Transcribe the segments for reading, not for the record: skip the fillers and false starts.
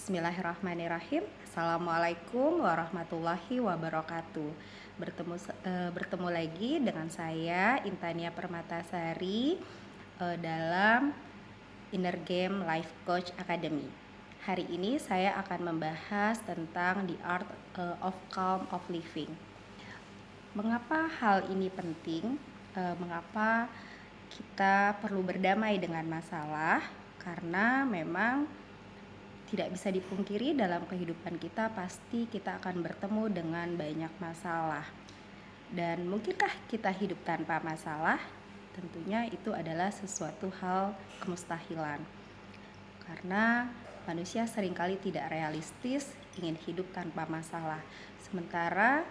Bismillahirrahmanirrahim. Assalamualaikum warahmatullahi wabarakatuh. Bertemu lagi dengan saya Intania Permatasari dalam Inner Game Life Coach Academy. Hari ini saya akan membahas tentang the art of calm of living. Mengapa hal ini penting? Mengapa kita perlu berdamai dengan masalah? Karena memang tidak bisa dipungkiri dalam kehidupan kita pasti kita akan bertemu dengan banyak masalah. Dan mungkinkah kita hidup tanpa masalah? Tentunya itu adalah sesuatu hal kemustahilan. Karena manusia seringkali tidak realistis ingin hidup tanpa masalah. Sementara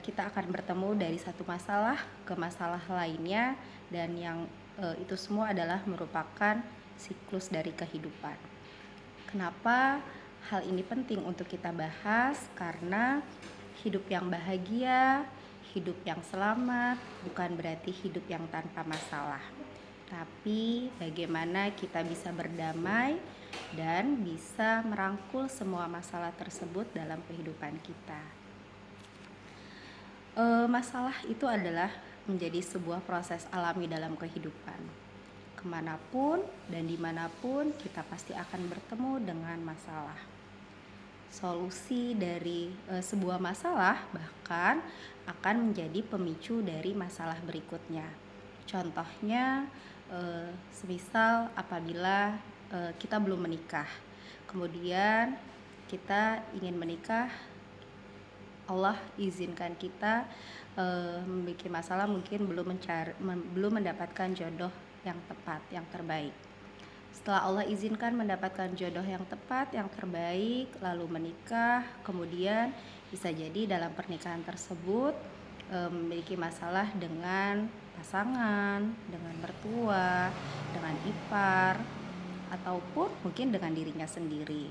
kita akan bertemu dari satu masalah ke masalah lainnya, dan yang itu semua adalah merupakan siklus dari kehidupan. Kenapa hal ini penting untuk kita bahas? Karena hidup yang bahagia, hidup yang selamat bukan berarti hidup yang tanpa masalah. Tapi bagaimana kita bisa berdamai dan bisa merangkul semua masalah tersebut dalam kehidupan kita. Masalah itu adalah menjadi sebuah proses alami dalam kehidupan. Kemanapun dan dimanapun kita pasti akan bertemu dengan masalah. Solusi dari sebuah masalah bahkan akan menjadi pemicu dari masalah berikutnya. Contohnya semisal apabila kita belum menikah, kemudian kita ingin menikah, Allah izinkan kita memiliki masalah, mungkin belum mendapatkan jodoh yang tepat, yang terbaik. Setelah Allah izinkan mendapatkan jodoh yang tepat, yang terbaik, lalu menikah, kemudian bisa jadi dalam pernikahan tersebut memiliki masalah dengan pasangan, dengan mertua, dengan ipar, ataupun mungkin dengan dirinya sendiri.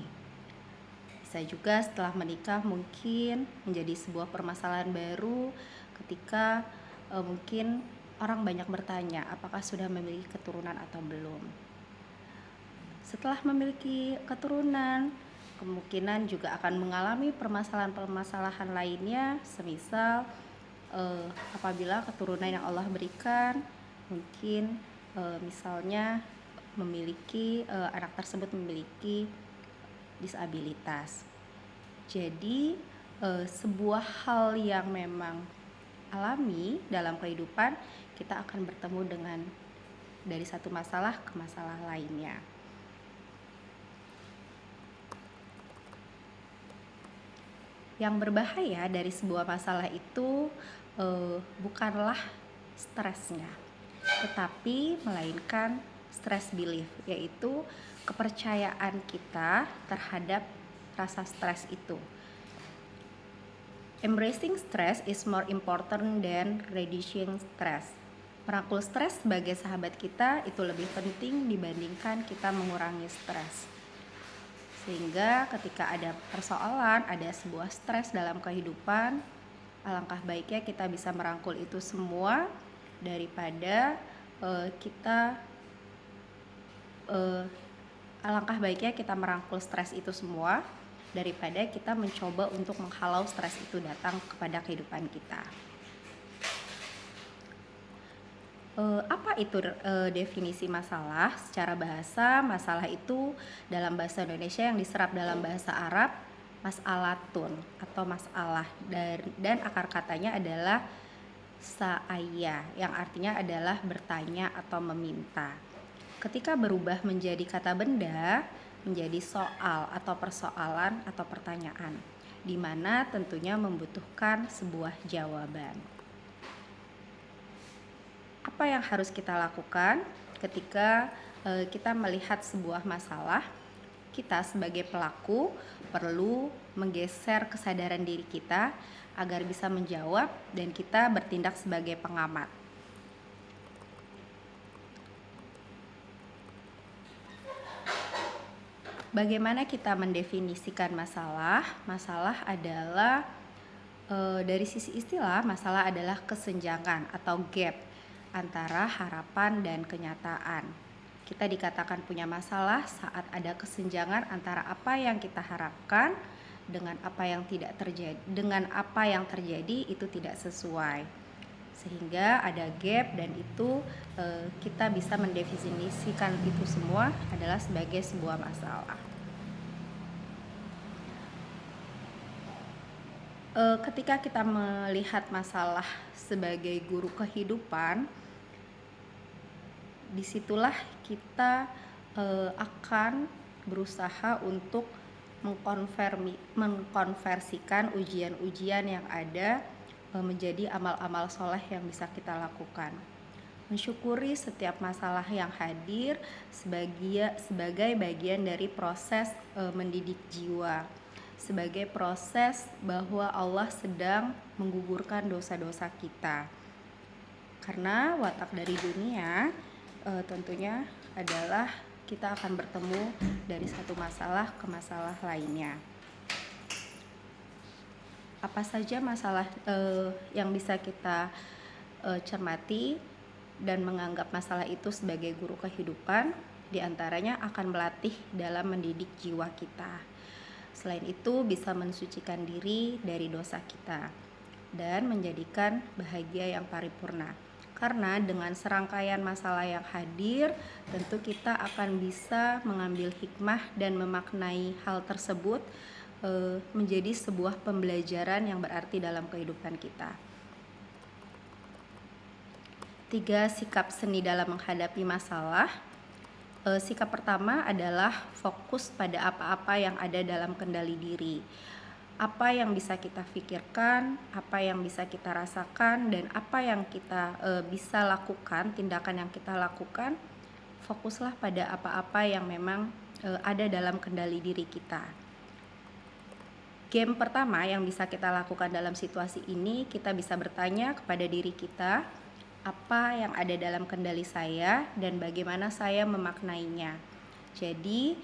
Bisa juga setelah menikah mungkin menjadi sebuah permasalahan baru ketika mungkin orang banyak bertanya apakah sudah memiliki keturunan atau belum. Setelah memiliki keturunan, kemungkinan juga akan mengalami permasalahan-permasalahan lainnya, semisal apabila keturunan yang Allah berikan mungkin misalnya memiliki anak tersebut memiliki disabilitas. Jadi sebuah hal yang memang alami dalam kehidupan, kita akan bertemu dengan dari satu masalah ke masalah lainnya. Yang berbahaya dari sebuah masalah itu bukanlah stresnya, tetapi melainkan stress belief, yaitu kepercayaan kita terhadap rasa stres itu. Embracing stress is more important than reducing stress. Merangkul stres sebagai sahabat kita itu lebih penting dibandingkan kita mengurangi stres. Sehingga ketika ada persoalan, ada sebuah stres dalam kehidupan, alangkah baiknya kita bisa merangkul itu semua daripada alangkah baiknya kita merangkul stres itu semua daripada kita mencoba untuk menghalau stres itu datang kepada kehidupan kita. Apa itu definisi masalah? Secara bahasa, masalah itu dalam bahasa Indonesia yang diserap dalam bahasa Arab mas'alatun atau masalah, dan akar katanya adalah sa'aya, yang artinya adalah bertanya atau meminta. Ketika berubah menjadi kata benda, menjadi soal atau persoalan atau pertanyaan, di mana tentunya membutuhkan sebuah jawaban. Apa yang harus kita lakukan ketika kita melihat sebuah masalah? Kita sebagai pelaku perlu menggeser kesadaran diri kita agar bisa menjawab, dan kita bertindak sebagai pengamat. Bagaimana kita mendefinisikan masalah? Masalah adalah dari sisi istilah, masalah adalah kesenjangan atau gap antara harapan dan kenyataan. Kita dikatakan punya masalah saat ada kesenjangan antara apa yang kita harapkan dengan apa yang tidak terjadi, dengan apa yang terjadi itu tidak sesuai. Sehingga ada gap, dan itu kita bisa mendefinisikan itu semua adalah sebagai sebuah masalah. Ketika kita melihat masalah sebagai guru kehidupan, disitulah kita akan berusaha untuk mengkonversikan ujian-ujian yang ada menjadi amal-amal soleh yang bisa kita lakukan. Mensyukuri setiap masalah yang hadir sebagai bagian dari proses mendidik jiwa, sebagai proses bahwa Allah sedang menggugurkan dosa-dosa kita. Karena watak dari dunia tentunya adalah kita akan bertemu dari satu masalah ke masalah lainnya. Apa saja masalah yang bisa kita cermati dan menganggap masalah itu sebagai guru kehidupan, diantaranya akan melatih dalam mendidik jiwa kita. Selain itu bisa mensucikan diri dari dosa kita dan menjadikan bahagia yang paripurna. Karena dengan serangkaian masalah yang hadir, tentu kita akan bisa mengambil hikmah dan memaknai hal tersebut menjadi sebuah pembelajaran yang berarti dalam kehidupan kita. 3 sikap seni dalam menghadapi masalah. Sikap pertama adalah fokus pada apa-apa yang ada dalam kendali diri. Apa yang bisa kita pikirkan, apa yang bisa kita rasakan, dan apa yang kita bisa lakukan, tindakan yang kita lakukan, fokuslah pada apa-apa yang memang ada dalam kendali diri kita. Game pertama yang bisa kita lakukan dalam situasi ini, kita bisa bertanya kepada diri kita, apa yang ada dalam kendali saya dan bagaimana saya memaknainya. Jadi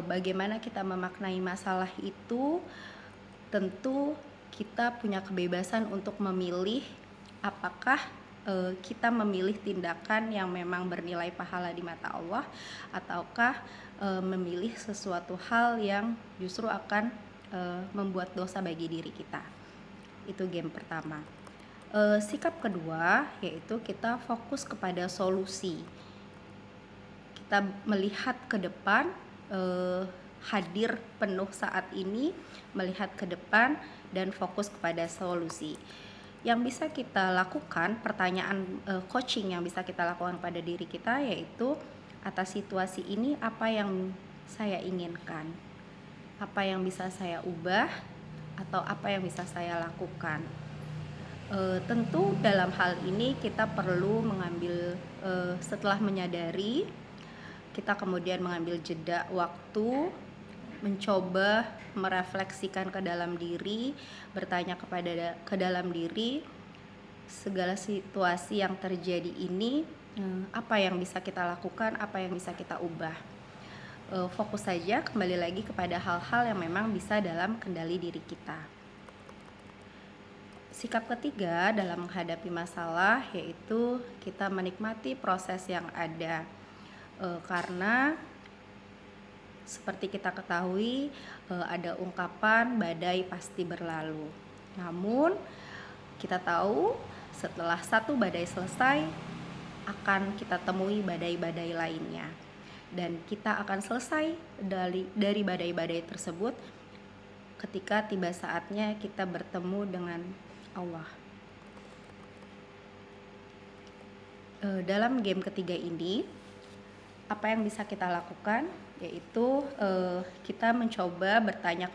bagaimana kita memaknai masalah itu, tentu kita punya kebebasan untuk memilih apakah kita memilih tindakan yang memang bernilai pahala di mata Allah, ataukah memilih sesuatu hal yang justru akan membuat dosa bagi diri kita. Itu game pertama. Sikap kedua yaitu kita fokus kepada solusi. Kita melihat ke depan, hadir penuh saat ini, melihat ke depan dan fokus kepada solusi. Yang bisa kita lakukan, pertanyaan coaching yang bisa kita lakukan pada diri kita yaitu, atas situasi ini apa yang saya inginkan, apa yang bisa saya ubah, atau apa yang bisa saya lakukan. Tentu dalam hal ini kita perlu mengambil, setelah menyadari, kita kemudian mengambil jeda waktu, mencoba merefleksikan ke dalam diri, bertanya ke dalam diri, segala situasi yang terjadi ini apa yang bisa kita lakukan, apa yang bisa kita ubah. Fokus saja kembali lagi kepada hal-hal yang memang bisa dalam kendali diri kita. Sikap ketiga dalam menghadapi masalah yaitu kita menikmati proses yang ada, karena seperti kita ketahui ada ungkapan badai pasti berlalu. Namun kita tahu setelah satu badai selesai akan kita temui badai-badai lainnya, dan kita akan selesai dari badai-badai tersebut ketika tiba saatnya kita bertemu dengan Allah. Dalam game ketiga ini, apa yang bisa kita lakukan yaitu kita mencoba bertanya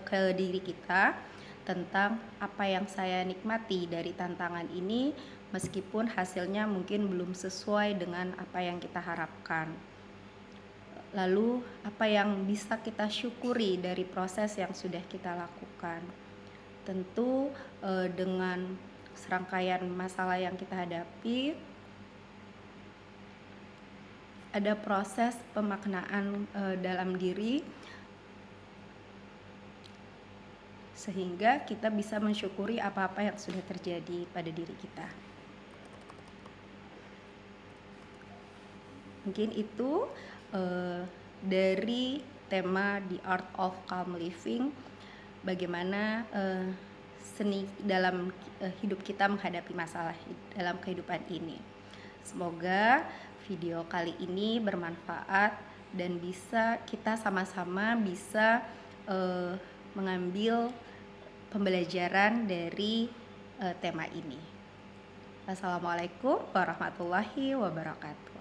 ke diri kita tentang apa yang saya nikmati dari tantangan ini, meskipun hasilnya mungkin belum sesuai dengan apa yang kita harapkan. Lalu apa yang bisa kita syukuri dari proses yang sudah kita lakukan. Tentu dengan serangkaian masalah yang kita hadapi, ada proses pemaknaan dalam diri, sehingga kita bisa mensyukuri apa-apa yang sudah terjadi pada diri kita. Mungkin itu dari tema The Art of Calm Living, bagaimana seni dalam hidup kita menghadapi masalah dalam kehidupan ini. Semoga video kali ini bermanfaat dan bisa kita sama-sama bisa mengambil pembelajaran dari tema ini. Assalamualaikum warahmatullahi wabarakatuh.